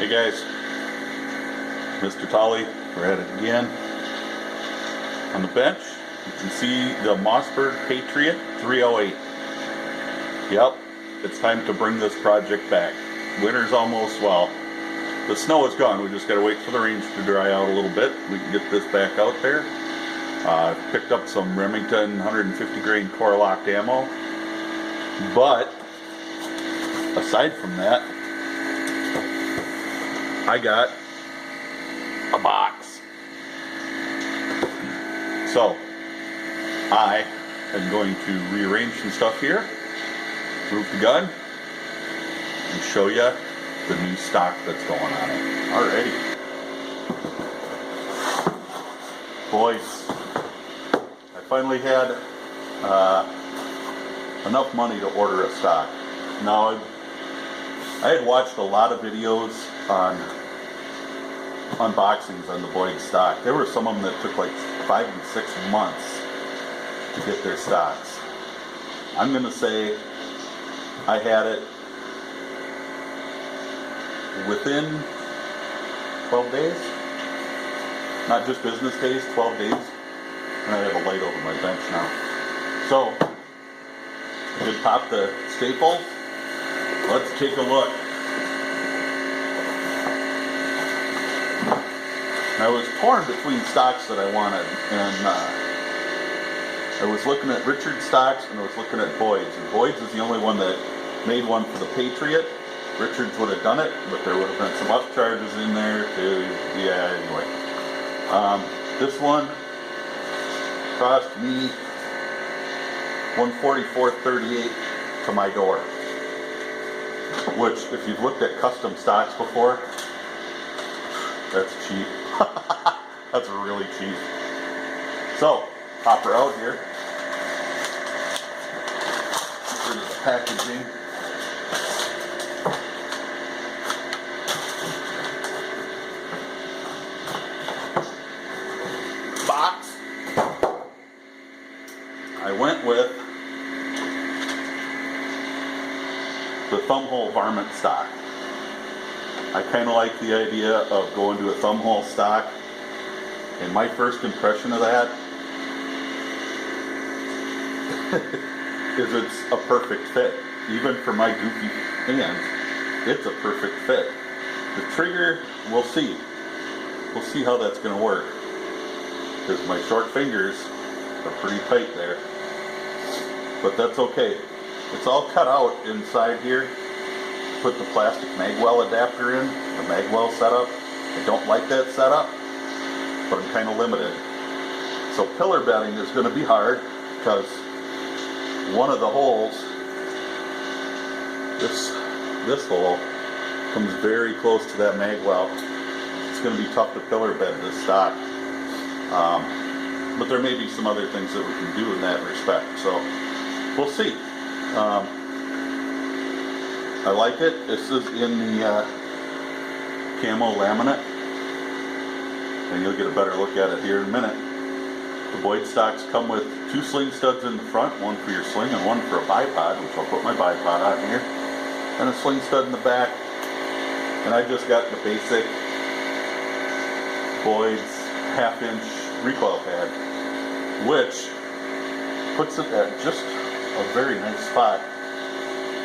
Hey guys, Mr. Tolly, we're at it again. On the bench, you can see the Mossberg Patriot 308. Yep, it's time to bring this project back. Winter's almost, well, the snow is gone. We just got to wait for the range to dry out a little bit. We can get this back out there. Picked up some Remington 150 grain core locked ammo. But aside from that, I got a box. So I am going to rearrange some stuff here, move the gun, and show you the new stock that's going on it. Alrighty. Boys, I finally had enough money to order a stock. Now, I had watched a lot of videos on unboxings on the Boyd stock. There were some of them that took like 5 and 6 months to get their stocks. I'm going to say I had it within 12 days. Not just business days, 12 days. And I have a light over my bench now. So, I did pop the staple. Let's take a look. I was torn between stocks that I wanted, and I was looking at Richard's stocks and I was looking at Boyd's. And Boyd's is the only one that made one for the Patriot. Richard's would have done it, but there would have been some upcharges in there too. Yeah, anyway. This one cost me $144.38 to my door. Which, if you've looked at custom stocks before, that's cheap. That's really cheap. So, pop her out here. Get rid of the packaging. Box. I went with the thumbhole varmint stock. I kind of like the idea of going to a thumbhole stock, and my first impression of that is it's a perfect fit. Even for my goofy hands, it's a perfect fit. The trigger, we'll see. We'll see how that's going to work, because my short fingers are pretty tight there. But that's okay. It's all cut out inside here. Put the plastic magwell adapter in, the magwell setup. I don't like that setup, but I'm kind of limited. So pillar bedding is going to be hard, because one of the holes, this hole, comes very close to that magwell. It's going to be tough to pillar bed this stock. But there may be some other things that we can do in that respect. So we'll see. I like it. This is in the camo laminate, and you'll get a better look at it here in a minute. The Boyd stocks come with 2 sling studs in the front, one for your sling and one for a bipod, which I'll put my bipod on here, and a sling stud in the back. And I just got the basic Boyd's 1/2-inch recoil pad, which puts it at just a very nice spot.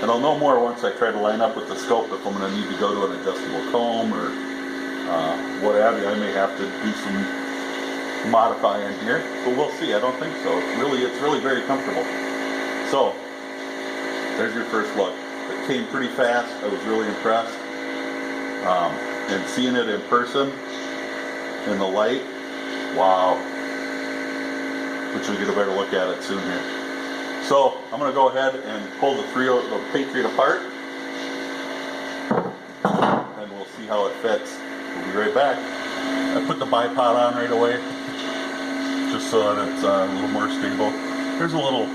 And I'll know more once I try to line up with the scope if I'm going to need to go to an adjustable comb or what have you. I may have to do some modifying here, but we'll see. I don't think so. It's really very comfortable. So there's your first look. It came pretty fast. I was really impressed. And seeing it in person, in the light, wow. But you'll get a better look at it soon here. So I'm going to go ahead and pull the Patriot apart, and we'll see how it fits. We'll be right back. I put the bipod on right away, just so that it's a little more stable. There's a little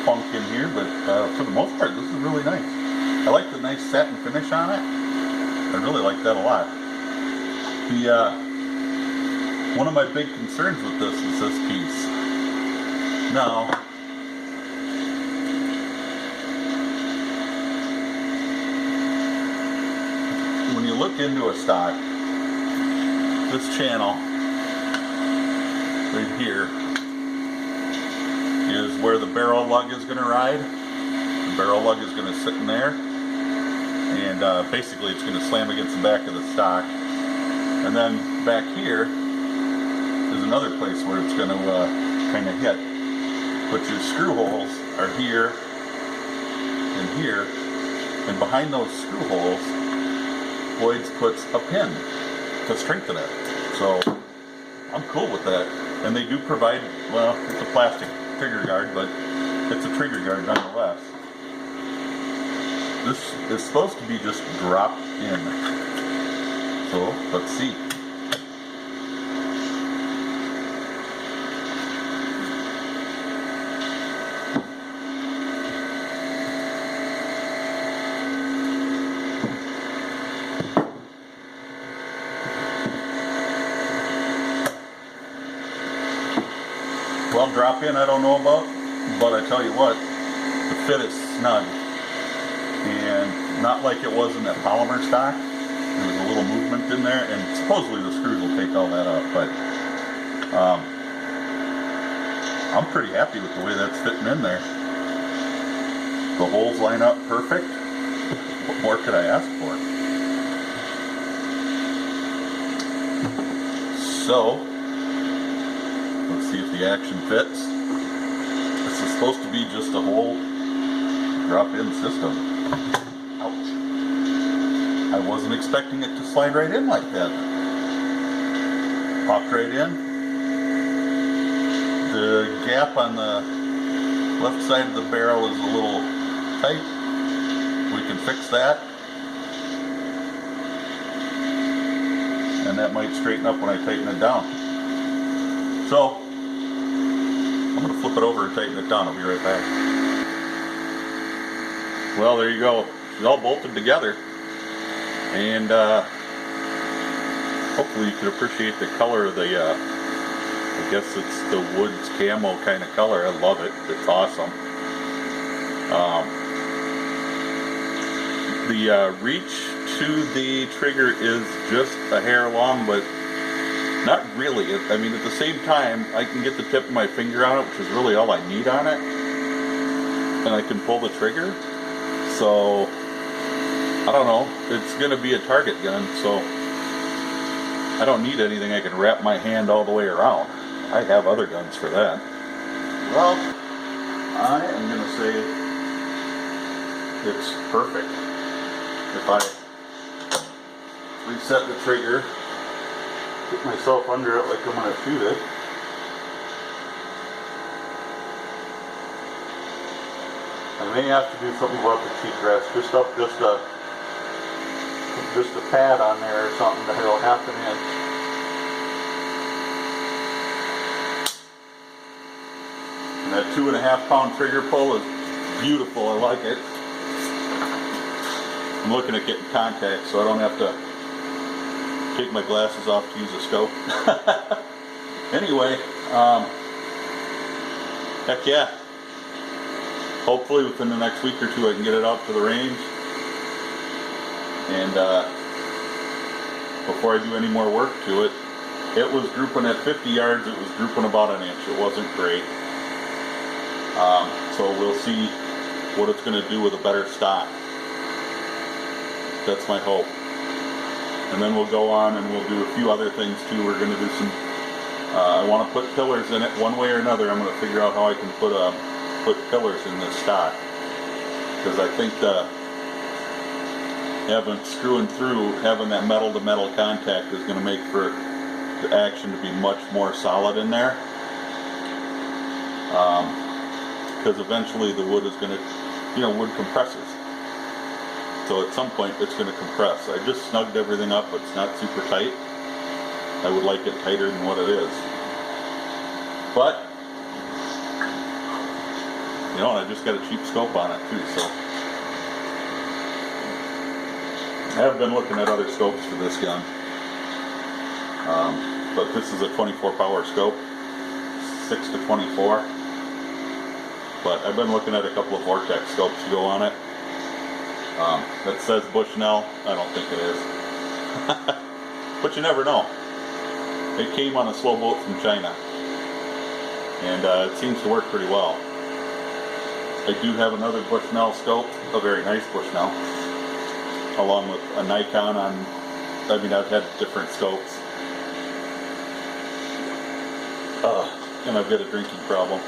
funk in here, but for the most part, this is really nice. I like the nice satin finish on it. I really like that a lot. One of my big concerns with this is this piece. Now, look into a stock, this channel right here is where the barrel lug is going to ride. The barrel lug is going to sit in there, and basically it's going to slam against the back of the stock. And then back here is another place where it's going to kind of hit. But your screw holes are here and here, and behind those screw holes, Boyd's puts a pin to strengthen it. So I'm cool with that. And they do provide, well, it's a plastic trigger guard, but it's a trigger guard nonetheless. This is supposed to be just dropped in. So let's see. Well, drop in I don't know about, but I tell you what, the fit is snug, and not like it was in that polymer stock. There was a little movement in there, and supposedly the screws will take all that up, but I'm pretty happy with the way that's fitting in there. The holes line up perfect. What more could I ask for? So let's see if the action fits. This is supposed to be just a whole drop-in system. Ouch. I wasn't expecting it to slide right in like that. Popped right in. The gap on the left side of the barrel is a little tight. We can fix that. And that might straighten up when I tighten it down. So, I'm going to flip it over and tighten it down. I'll be right back. Well, there you go. It's all bolted together. And hopefully you can appreciate the color of the, I guess it's the woods camo kind of color. I love it. It's awesome. The reach to the trigger is just a hair long, but not really. I mean, at the same time, I can get the tip of my finger on it, which is really all I need on it. And I can pull the trigger. So, I don't know. It's going to be a target gun, so I don't need anything I can wrap my hand all the way around. I have other guns for that. Well, I am going to say it's perfect. If I reset the trigger, get myself under it like I'm going to shoot it. I may have to do something about the cheek rest, just a pad on there or something to hit half an inch. And that 2.5 pound trigger pull is beautiful. I like it. I'm looking at getting contacts so I don't have to take my glasses off to use a scope. Anyway, heck yeah. Hopefully within the next week or two I can get it out to the range. And before I do any more work to it, it was grouping at 50 yards, it was grouping about an inch. It wasn't great. So we'll see what it's going to do with a better stock. That's my hope. And then we'll go on and we'll do a few other things too. We're going to do some, I want to put pillars in it one way or another. I'm going to figure out how I can put pillars in this stock. Because I think screwing through, having that metal to metal contact is going to make for the action to be much more solid in there. Because eventually the wood is going to, wood compresses. So at some point it's going to compress. I just snugged everything up, but it's not super tight. I would like it tighter than what it is. But, and I just got a cheap scope on it too, so. I have been looking at other scopes for this gun. But this is a 24 power scope, 6 to 24. But I've been looking at a couple of Vortex scopes to go on it. That says Bushnell. I don't think it is. But you never know. It came on a slow boat from China, and it seems to work pretty well. I do have another Bushnell scope, a very nice Bushnell, along with a Nikon on. I mean, I've had different scopes, and I've got a drinking problem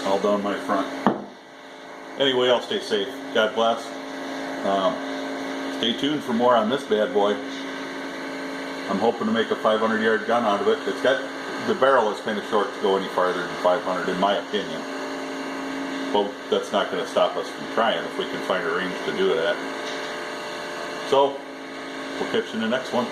all down my front. Anyway, I'll stay safe. God bless. Stay tuned for more on this bad boy. I'm hoping to make a 500-yard gun out of it. It's got, the barrel is kind of short to go any farther than 500 in my opinion. But that's not going to stop us from trying if we can find a range to do it at. So, we'll catch you in the next one.